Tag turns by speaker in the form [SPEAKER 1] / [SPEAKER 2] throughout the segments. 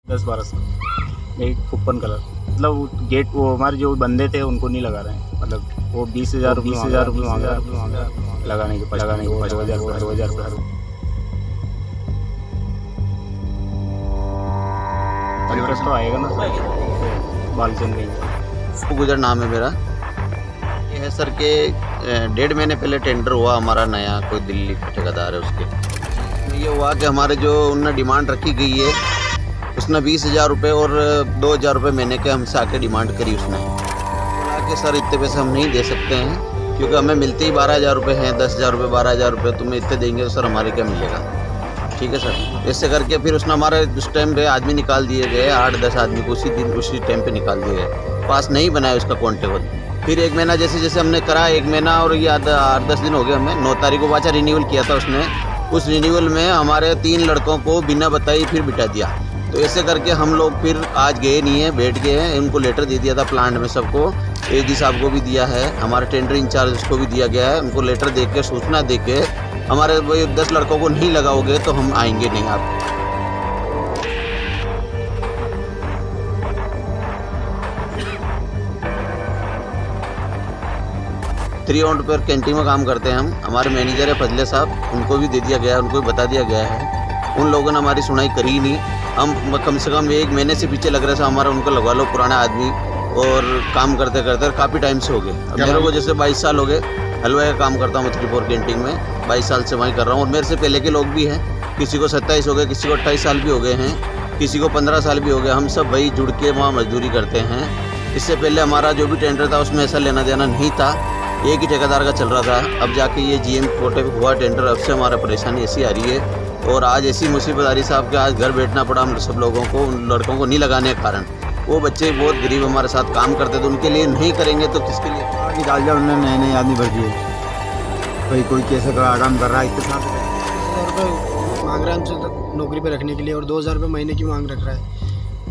[SPEAKER 1] 10-12 साल। एक coupon colour, मतलब वो गेट, वो हमारे जो बंदे थे उनको नहीं लगा रहे हैं, मतलब वो 20,000 रुपये मांग रहा है लगाने के 2,000 रुपये इंटरेस्ट तो आएगा ना सर, बालचंद नहीं।
[SPEAKER 2] गुजर नाम है मेरा। ये है सर के 1.5 महीने पहले टेंडर हुआ हमारा नया, कोई दिल्ली का ठेकेदार है उसके। ये हुआ कि हमारे जो उनने डिमांड रखी गई है, उसने 20,000 रुपये और 2,000 रुपये महीने के हमसे आके डिमांड करी। उसने बोला कि सर इतने पैसे हम नहीं दे सकते हैं, क्योंकि हमें मिलते ही 12,000 रुपये हैं, 10,000 रुपये 12,000 रुपये तुम्हें इतने देंगे तो सर हमारे क्या मिलेगा। ठीक है सर, ऐसे करके फिर उसने हमारे उस टाइम पे आदमी निकाल दिए गए, 8-10 आदमी को उसी दिन उसी टाइम पे निकाल दिए गए। पास नहीं बनाया उसका कॉन्ट्रैक्ट। फिर 1 महीना जैसे जैसे हमने करा, 1 महीना और ये 8-10 दिन हो गए हमें। 9 तारीख को वाचा रिन्यूअल किया था उसने। उस रिन्यूअल में हमारे 3 लड़कों को बिना बताई फिर बिठा दिया। तो ऐसे करके हम लोग फिर आज गए नहीं हैं, बैठ गए हैं। उनको लेटर दे दिया था प्लांट में सबको, एजी साहब को भी दिया है, हमारे टेंडर इंचार्ज उसको भी दिया गया है। उनको लेटर दे के, सूचना दे के, हमारे वही 10 लड़कों को नहीं लगाओगे तो हम आएंगे नहीं। आप 3 ऑन पर कैंटीन में काम करते हैं हम। हमारे मैनेजर है फजले साहब, उनको भी दे दिया गया है, उनको भी बता दिया गया है। उन लोगों ने हमारी सुनाई करी नहीं। हम कम से कम 1 महीने से पीछे लग रहे थे हमारा, उनको लगवा लो पुराना आदमी, और काम करते करते काफ़ी टाइम से हो गए। अब मेरे को जैसे 22 साल हो गए, हलवाई का काम करता हूँ मैं 3-4 कैंटीन में, 22 साल से वहीं कर रहा हूँ। और मेरे से पहले के लोग भी हैं, किसी को 27 हो गए, किसी को 28 साल भी हो गए हैं, किसी को 15 साल भी हो गए। हम सब वही जुड़ के वहाँ मजदूरी करते हैं। इससे पहले हमारा जो भी टेंडर था उसमें ऐसा लेना देना नहीं था, एक ही ठेकेदार का चल रहा था। अब जाके ये जीएम कोटे पे हुआ टेंडर, अब से हमारा परेशानी ऐसी आ रही है। और आज ऐसी मुसीबत आ रही साहब के आज घर बैठना पड़ा हम सब लोगों को, उन लड़कों को नहीं लगाने के कारण। वो बच्चे बहुत गरीब हमारे साथ काम करते थे, उनके लिए नहीं करेंगे तो किसके लिए।
[SPEAKER 1] निकाल दिया उन्होंने, नए आदमी भर दिए। कोई कैसे काम कर रहा है, इतने साल
[SPEAKER 3] 10,000 रुपये मांग रहा है हमसे नौकरी पे रखने के लिए, और 2,000 रुपये महीने की मांग रख रहा है।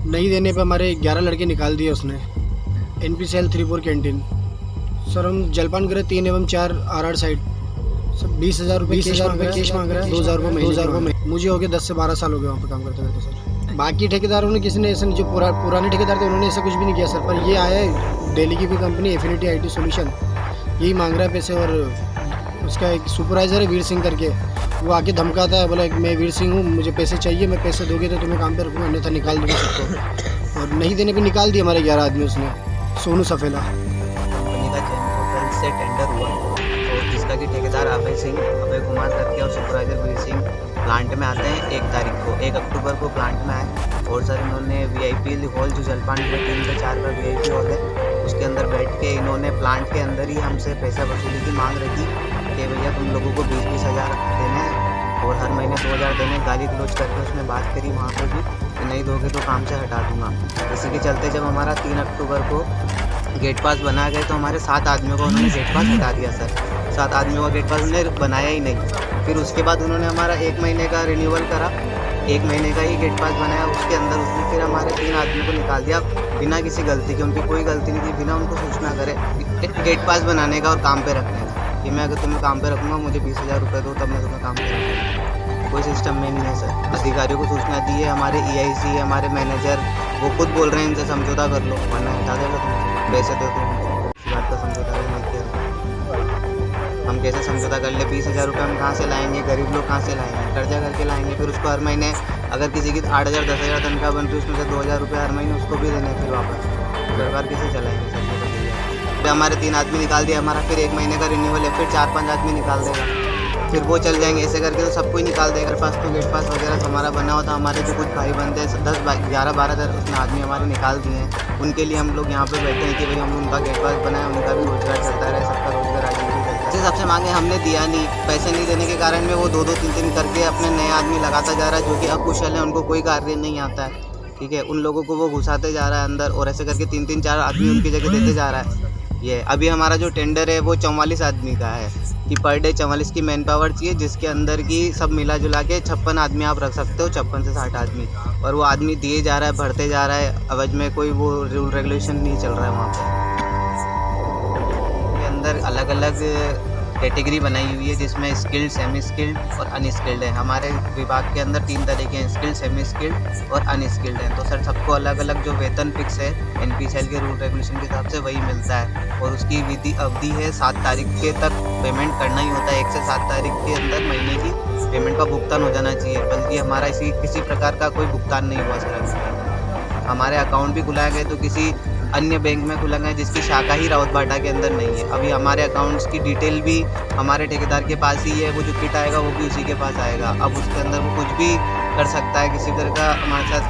[SPEAKER 3] नहीं देने पे हमारे 11 लड़के निकाल दिए उसने। NPCL 3-4 कैंटीन सर, हम जलपान करे 3 एवं 4 RR साइड, सब 20,000 रुपये कैश मांग रहा है। 2,000 रुपये मुझे हो गए 10 से 12 साल हो गए वहाँ पर काम करते करते सर। बाकी ठेकेदारों ने, किसी ने ऐसा नहीं, जो पुराने ठेकेदार थे उन्होंने ऐसा कुछ भी नहीं किया सर। पर ये आया है दिल्ली की भी कंपनी एफिनिटी IT सोल्यूशन, यही मांग रहा है पैसे। और उसका एक सुपरवाइज़र है वीर सिंह करके, वो आके धमकाता है, बोला मैं वीर सिंह हूँ, मुझे पैसे चाहिए, मैं पैसे दोगे तो तुम्हें काम पे रखूँगा, अन्यथा निकाल दूँगा सबको। और नहीं देने पे निकाल दिया हमारे 11 आदमी उसने। सोनू सफेला
[SPEAKER 4] कंपनी का पोर्टल से टेंडर हुआ, और जिसका कि ठेकेदार अभय कुमार करके और सुपरवाइजर वीर सिंह प्लांट में आते हैं 1 अक्टूबर को प्लांट में आए। और सर इन्होंने VIP हॉल, जो जलपान के 3 से 4 का VIP हॉल है, उसके अंदर बैठ के इन्होंने प्लांट के अंदर ही हमसे पैसा वसूली की मांग रखी कि भैया तुम लोगों को 20-20 हज़ार देने हैं और हर महीने 2,000 देने। गाली गलौज करके उसने बात करी वहाँ पर भी कि नहीं दोगे तो काम से हटा दूँगा। इसी के चलते जब हमारा 3 अक्टूबर को गेट पास बनाया गया तो हमारे 7 आदमियों को उन्होंने गेट पास हटा दिया सर। 7 आदमियों का गेट पास उन्होंने बनाया ही नहीं। फिर उसके बाद उन्होंने हमारा 1 महीने का रिन्यूअल करा, 1 महीने का ही गेट पास बनाया। उसके अंदर उसने फिर हमारे 3 आदमियों को निकाल दिया बिना किसी गलती के। उनकी कोई गलती नहीं थी, बिना उनको सूचना करे गेट पास बनाने का और काम पे रखने का कि मैं अगर तुम्हें काम पे रखूँगा, मुझे 20,000 रुपये दो तब मैं तुम्हें काम पे रखूँगा। कोई सिस्टम में नहीं है सर। अधिकारियों को सूचना दी है, हमारे EIC हमारे मैनेजर वो खुद बोल रहे हैं इनसे समझौता कर लो वरना हटा देगा तुम्हें, पैसे दो तुम। इस बात का समझौता नहीं किया। हम कैसे समझौता कर ले? 20,000 रुपये हम कहाँ से लाएंगे? गरीब लोग कहाँ से लाएंगे? कर्जा करके लाएंगे। फिर उसको हर महीने अगर किसी की 8,000 10,000 तनख्वाह बनती है, उसमें से 2,000 रुपये हर महीने उसको भी देने, फिर वापस परिवार कैसे चलाएंगे सर? फिर हमारे 3 आदमी निकाल दिया, हमारा फिर 1 महीने का रिन्यूअल है, फिर 4-5 आदमी निकाल देगा, फिर वो चल जाएंगे। ऐसे करके तो सबको ही निकाल देगा। पास तो गेट पास वगैरह हमारा बना हुआ था। हमारे जो कुछ भाई बनते हैं 10-11-12 उसने आदमी हमारे निकाल दिए हैं। उनके लिए हम लोग यहाँ पे बैठे हैं कि भाई हम उनका गेट पास बनाए, उनका भी रोजगार चलता रहे, सबका रोजगार आजीविका चलता है। सबसे मांगे हमने दिया नहीं, पैसे नहीं देने के कारण में वो 2-2 3-3 करके अपने नए आदमी लगाता जा रहा है, जो कि अकुशल है, उनको कोई कार्य नहीं आता है। ठीक है, उन लोगों को वो घुसाते जा रहा है अंदर, और ऐसे करके 3-3-4 आदमी उनकी जगह देते जा रहा है। ये अभी हमारा जो टेंडर है वो 44 आदमी का है कि पर डे 44 की मैन पावर चाहिए, जिसके अंदर की सब मिला जुला के 56 आदमी आप रख सकते हो, 56 से 60 आदमी। और वो आदमी दिए जा रहा है, भरते जा रहा है, अवज में कोई वो रूल रेगुलेशन नहीं चल रहा है वहाँ पे। के अंदर अलग अलग कैटेगरी बनाई हुई है जिसमें स्किल्ड, सेमी स्किल्ड और अनस्किल्ड है। हमारे विभाग के अंदर 3 तरीके हैं, स्किल्ड, सेमी स्किल्ड और अनस्किल्ड हैं। तो सर सबको अलग अलग जो वेतन फिक्स है NPCL के रूल रेगुलेशन के हिसाब से वही मिलता है और उसकी विधि अवधि है 7 तारीख के तक पेमेंट करना ही होता है। 1 से 7 तारीख के अंदर महीने की पेमेंट का भुगतान हो जाना चाहिए, बल्कि हमारा किसी प्रकार का कोई भुगतान नहीं हुआ सर। हमारे अकाउंट भी खुलाए गए तो किसी अन्य बैंक में खुला गया जिसकी शाखा ही राउतबाटा के अंदर नहीं है। अभी हमारे अकाउंट्स की डिटेल भी हमारे ठेकेदार के पास ही है, वो जो किट आएगा वो भी उसी के पास आएगा। अब उसके अंदर वो कुछ भी कर सकता है, किसी तरह का हमारे साथ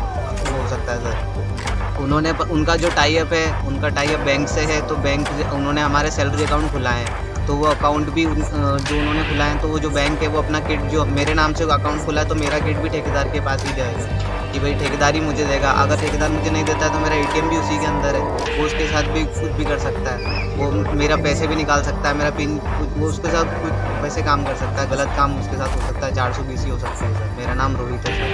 [SPEAKER 4] हो सकता है सर। उनका जो टाई अप है, उनका टाई अप बैंक से है, तो बैंक उन्होंने हमारे सैलरी अकाउंट खुलाए हैं, तो वो अकाउंट भी जो उन्होंने खुलाए हैं, तो वो जो बैंक है वो अपना किट जो मेरे नाम से अकाउंट खुला है तो मेरा किट भी ठेकेदार के पास ही जाएगा कि भाई ठेकेदार ही मुझे देगा। अगर ठेकेदार मुझे नहीं देता है तो मेरा ATM भी उसी के अंदर है, वो उसके साथ भी कुछ भी कर सकता है, वो मेरा पैसे भी निकाल सकता है, मेरा पिन वो उसके साथ कुछ वैसे काम कर सकता है, गलत काम उसके साथ हो सकता है, 420 हो सकता है सर। मेरा नाम रोहित है सर।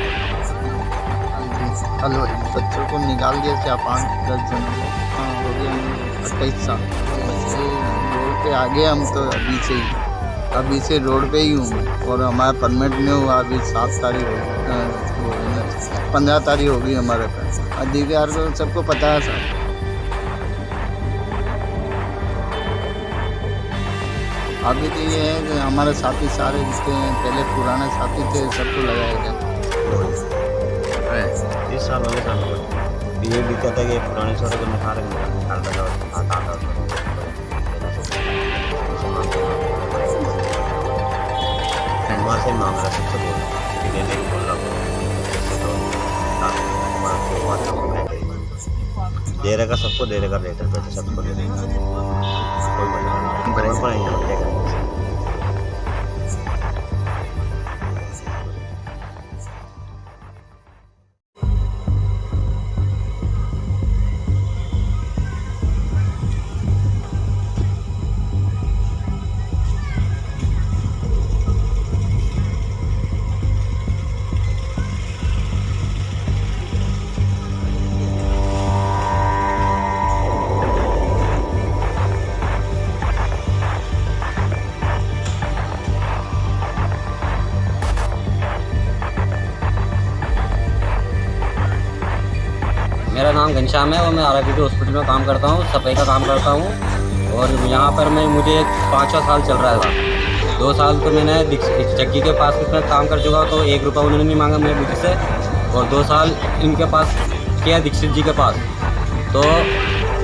[SPEAKER 5] हेलो, बच्चों को निकाल दिया 4-5-10 जनों को, हाँ हो गया 28 साल। बच्चे रोड पे आ गए, हम तो अभी से रोड पे ही हूँ और हमारा परमिट नहीं हुआ। अभी 7 तारीख हो 15 तारीख होगी हमारे पास। अधिकार को सबको पता है सर। अभी तो ये है कि हमारे साथी सारे जितने पहले पुराने साथी थे सबको लगाया गया।
[SPEAKER 1] इस साल वाले साल ये दिक्कत है कि पुराने छोटे को निकालता था वहाँ से मांग रहा सबसे बोल रहा दे रहेगा, सबको दे रहेगा, रेट पैसे सबको दे देगा, कोई बनेगा।
[SPEAKER 6] मेरा नाम घनश्याम है और मैं RIPT हॉस्पिटल में काम करता हूँ, सफाई का काम करता हूँ। और यहाँ पर मुझे 5वां साल चल रहा था। 2 साल तो मैंने जग्गी के पास में काम कर चुका हूँ, तो 1 रुपया उन्होंने नहीं मांगा मेरे बुद्धि से। और 2 साल इनके पास किया दीक्षित जी के पास, तो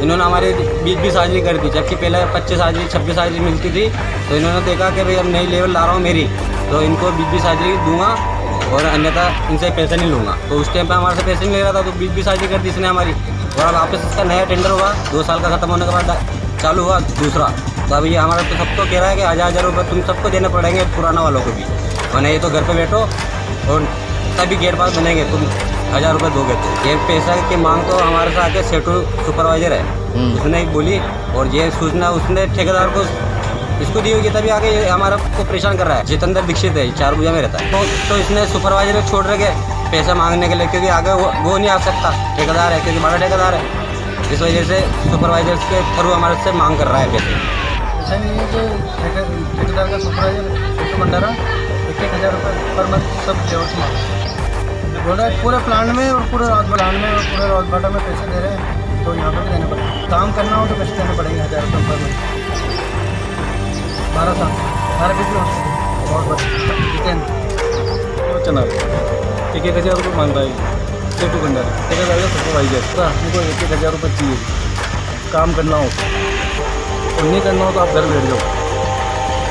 [SPEAKER 6] इन्होंने हमारे 20-20 हाजिरी कर दी, जबकि पहले 25 हाजिरी 26 हाजिरी मिलती थी। तो इन्होंने देखा कि भाई अब नई लेवल ला रहा हूँ मेरी, तो इनको 20-20 हाजिरी दूंगा और अन्यथा इनसे पैसे नहीं लूँगा। तो उस टाइम पे हमारे से पैसे नहीं ले रहा था, तो 20-20 हाजिरी कर दी इसने हमारी। और अब वापस इसका नया टेंडर होगा, 2 साल का ख़त्म होने के बाद चालू हुआ दूसरा। तो अभी ये हमारा तो सबको कह रहा है कि 1000 रुपये तुम सबको देने पड़ेंगे, पुराना वालों को भी, वरना ये तो घर पे बैठो और तभी गेट पास बनेंगे, तुम 1000 रुपये दोगे। तो ये पैसा की मांग तो हमारे से आके सेटू सुपरवाइजर है, उसने ही बोली, और ये सूचना उसने ठेकेदार को इसको दी होगी, तभी आगे ये हमारा को परेशान कर रहा है। जितेंद्र दीक्षित है, 4 भुजा में रहता है। तो इसने सुपरवाइजर को छोड़ रखे पैसा मांगने के लिए, क्योंकि आगे वो नहीं आ सकता, ठेकेदार है, क्योंकि बड़ा ठेकेदार है। इस वजह से सुपरवाइजर के थ्रू हमारे से मांग कर रहा है पैसे।
[SPEAKER 3] ऐसा नहीं है कि ठेकेदार का सुपरवाइजर भंडारा 1-1000 रुपये पर मंथ सब लेबर से मांग बोल रहा है। पूरे प्लान में और पूरे राउतबाटा में पैसे दे रहे हैं, तो यहाँ पर भी देने पड़ेंगे। काम करना हो तो पैसे देने पड़ेंगे 1000 रुपये पर मंथ। 12 साल RIPT और
[SPEAKER 7] चना 1-1000 रुपये मांग रहा है सेटू भंडारा, ठेकेदार का सुपरवाइजर। हमको 1-1000 रुपये चाहिए, काम करना हो और नहीं करना हो तो आप घर बैठ जाओ।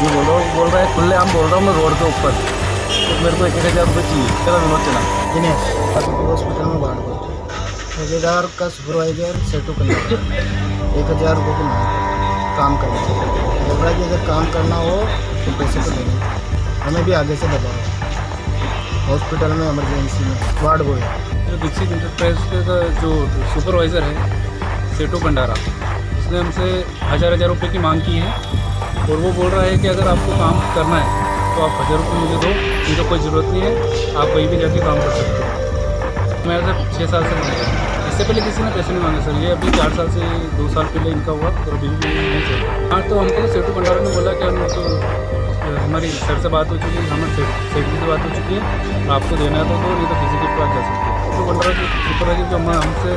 [SPEAKER 7] ये बोल रहा है खुले आम बोल रहा हूँ मैं रोड के ऊपर, तो मेरे को 1-1000 रुपये चाहिए। चला विनोद चला
[SPEAKER 3] दिनेश RIPT हॉस्पिटल में बाढ़ गए। ठेकेदार का सुपरवाइजर सेटू करना 1000 रुपये की मांग काम करना चाहिए। बोल रहा है कि अगर काम करना हो तो पैसे तो देंगे, हमें भी आगे से दबाओ। हॉस्पिटल में इमरजेंसी में वार्ड बॉय
[SPEAKER 7] जो दीक्षित इंटरप्राइज का जो सुपरवाइज़र है सेटू भंडारा, उसने हमसे 1000 रुपये की मांग की है। और वो बोल रहा है कि अगर आपको काम करना है तो आप 1000 रुपये मुझे दो, नहीं तो कोई ज़रूरत नहीं है, आप कहीं भी जाके काम कर सकते हो। मैं ऐसे 6 साल से इससे पहले किसी ने पैसे नहीं मांगे सर। ये अभी 4 साल से 2 साल पहले इनका हुआ और अभी भी नहीं चल रहा। हाँ, तो हमको सेठू भंडारा ने बोला कि हम तो हमारी सर से बात हो चुकी है, हमारे सेक्रेटरी से बात हो चुकी है, आपको देना है तो दो, नहीं तो किसी के पास जा सकते हैं। सेठू भंडारा जो सुपरवाइजर जो हमसे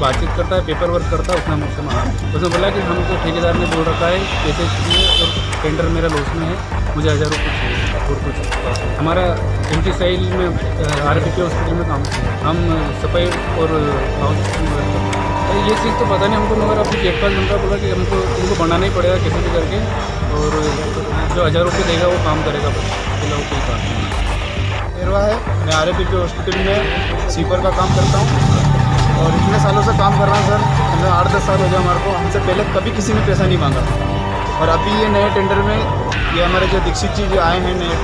[SPEAKER 7] बातचीत करता है, पेपर वर्क करता है, उसने हमसे मांगा। उसने बोला कि हमको ठेकेदार ने बोल रखा है पैसे चाहिए और टेंडर मेरा लॉस में है, मुझे 1000 रुपये चाहिए और कुछ। हमारा एमटी साइल में RPP हॉस्पिटल में काम है, हम सफाई और तो ये चीज़ तो पता नहीं हमको, मगर अपनी गेट पास बनता बोला कि हमको उनको बनाना ही पड़ेगा कैसे भी करके, और जो 1000 रुपये देगा वो काम करेगा, फिलहाल कोई काम नहीं।
[SPEAKER 8] मेरवा है, मैं RPP हॉस्पिटल में स्वीपर का काम करता हूँ और इतने सालों से काम कर रहा हूँ सर। हमें 8-10 साल हो गए हमारे को। हमसे पहले कभी किसी ने पैसा नहीं मांगा, और अभी ये नए टेंडर में ये हमारे जो दीक्षित जी जो आए हैं नए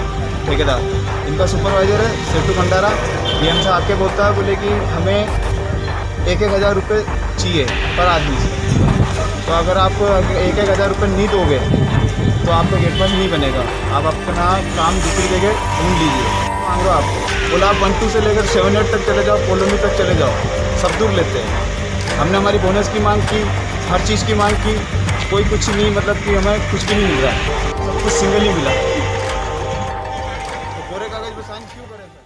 [SPEAKER 8] ठेकेदार, इनका सुपरवाइजर है सेठू भंडारा, ये हमसे आके बोलता है, बोले कि हमें 1-1000 रुपये चाहिए पर आदमी से। तो अगर आप 1-1000 रुपये नहीं दोगे तो आपका गेट पास नहीं बनेगा, आप अपना काम दूसरी जगह ढूंढ लीजिए। मांग लो आपको, बोला आप 1-2 से लेकर 7-8 तक चले जाओ, कॉलोनी तक चले जाओ, सब दूर लेते हैं। हमने हमारी बोनस की मांग की, हर चीज़ की मांग की, कोई कुछ नहीं, मतलब कि हमें कुछ भी नहीं मिल रहा, सब कुछ सिंगल ही मिला। तो पूरे कागज़ पे साइन क्यों करें सर?